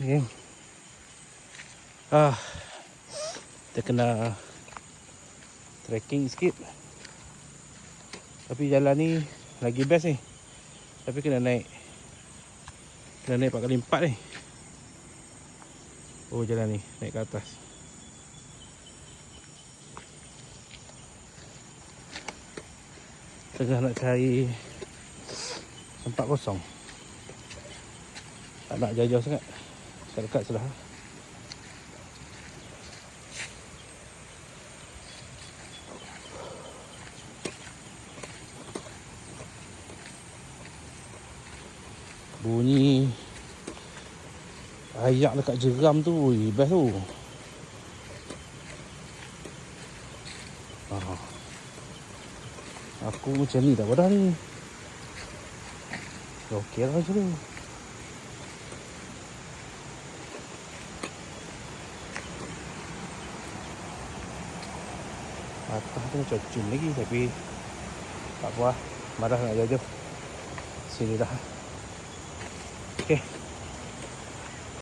Okay. Kita kena trekking sikit. Tapi jalan ni lagi best ni. Tapi kena naik 4x4 ni. Oh, jalan ni naik ke atas. Tengah nak cari tempat kosong. Tak nak jauh-jauh sangat. Dekat sudah. Bunyi ayak dekat jeram tu, best tu. Aku macam ni dah pada ni. Okey lah macam tu. Atas tu macam cun lagi, tapi tak apa lah. Marah nak jauh-jauh. Sini dah. Okay.